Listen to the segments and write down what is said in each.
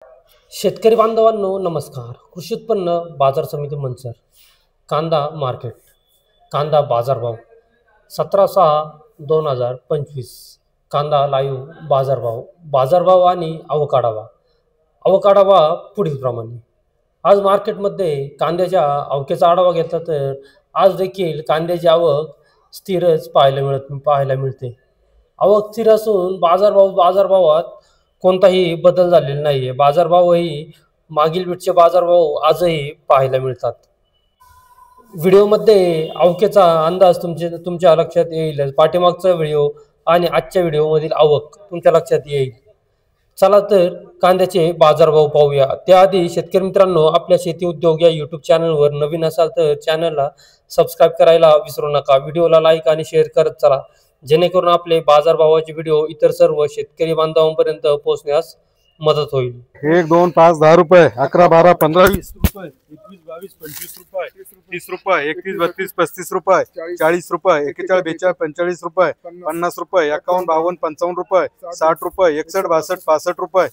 शेतकरी बांधवांनो नमस्कार. कृषी उत्पन्न बाजार समिती मंचर कांदा मार्केट. कांदा बाजारभाव 17/6/2025. कांदा लाईव्ह बाजारभाव आणि आवक आढावा पुढीलप्रमाणे. आज मार्केटमध्ये कांद्याच्या आवकेचा आढावा घेतला तर आज देखील कांद्याची आवक स्थिरच पाहायला मिळते. आवक स्थिर असून बाजारभावात कोणताही बदल झालेला नाही आहे. बाजारभावही मागील वेळचे बाजारभाव आजही पाहायला मिळतात. व्हिडिओमध्ये आवकेचा अंदाज तुमच्या लक्षात येईल. पाठीमागचा व्हिडिओ आणि आजच्या व्हिडिओमधील आवक तुमच्या लक्षात येईल. चला तर कांद्याचे बाजारभाव पाहूया. त्याआधी शेतकरी मित्रांनो, आपल्या शेती उद्योग या यूट्यूब चॅनलवर नवीन असाल तर चॅनलला सबस्क्राईब करायला विसरू नका. व्हिडिओला लाईक आणि शेअर करत चला, जेणेकरून आपले बाजारभावाचे व्हिडिओ इतर सर्व शेतकरी बांधवांपर्यंत पोहोचण्यास मदत होईल. 1, 2, 5, 10 रुपये, 11, 12, 15, 20 रुपये, 21, 22, 25 रुपये, 30 रुपये, 31, 32, 35 रुपये, 40 रुपये, 41, 42, 45 रुपये, 50 रुपये, 51, 52, 55 रुपये, 60 रुपये, 61, 62, 65 रुपये.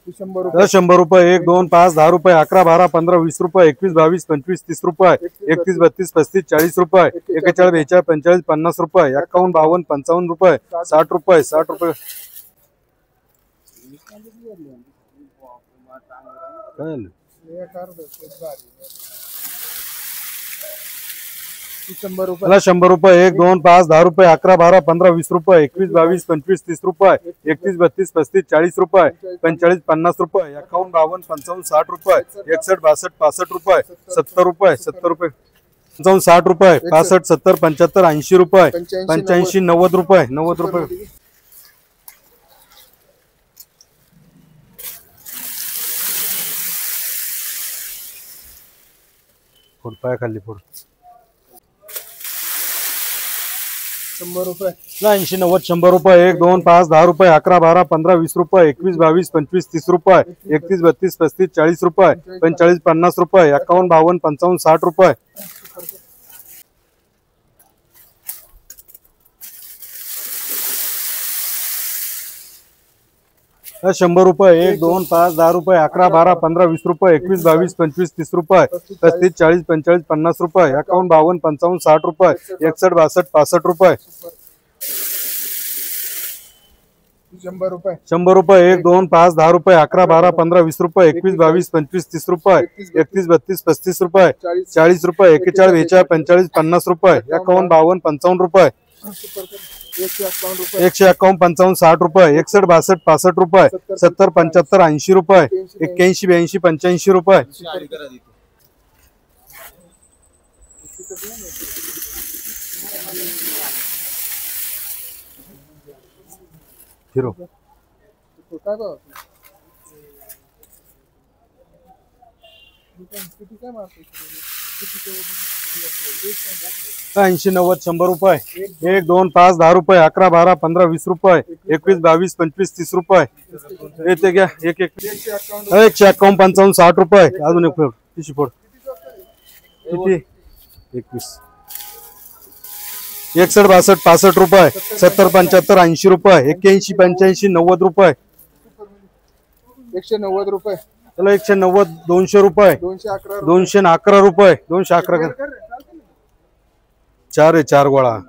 ₹100, 1, 2, 5, 10 रुपये, 11, 12, 15, 20 रुपये, 21, 22, 25, 30 रुपये, 31, 32, 35, 40 रुपये, 41, 42, 45, 50 रुपये, 51, 52, 55 रुपये, 60 रुपये, 60 रुपये. ₹100, 1, 2, 5, 10 रुपये, 11, 12, 15, 20 रुपये, 21, 22, 25, 30 रुपये, 31, 32, 35, 40 रुपये, 45, 50 रुपये, 51, 52, 55, 60 रुपये, 61, 62, 65 रुपये, 70 रुपये, 70 रुपये, 55, 60 रुपये, 65, 70, 75, 80 रुपये, 85, 90 रुपये, 90 रुपये. फोड पाय खाली फोड. 100 रुपये, 80, 90, 100 रुपये, 1, 2, 5, 10 रुपये, 11, 12, 15, 20 रुपये, 21, 22, 25, 30 रुपये, 31, 32, 35, 40 रुपये, 45, 50 रुपये, 51, 52, 55, 60 रुपये. ₹100, 1, 2, 5, 10 रुपये, 11, 12, 15, 20 रुपये, 21, 22, 25, 30 रुपये, 35, 40, 45, 50 रुपये, 51, 52, 55, 60 रुपये, 61, 62, 65 रुपये. ₹100 रुपये, 1, 2, 5, 10 रुपये, 11, 12, 15, 20 रुपये, 21, 22, 25, 30 रुपये, 31, 32, 35 रुपये, 40 रुपये, 41, 42, 45, 50 रुपये, 51, 52, 55 रुपये, 151, 55, 60 रुपये, 61, 62, 65 रुपये, 70, 75, 80 रुपये, 81, 82, 85 रुपये. हिरो काय बघ किती काय मारतो 80, 90, 100 रुपये, 1, 2, 5, 10 रुपये, 11, 12, 15, 20 रुपये, 21, 22, 25, 30 रुपये. येते घ्या. 151, 55, 60 रुपये. अजून एक फोड. तिशी फोड किती 21, 61, 62, 65 रुपये, 70, 75, 80 रुपये, 81, 85, 90 रुपये. 190 रुपये, चला 190, 200 रुपये, 211 211 रुपये, 211 4 आहे 4 गोळा.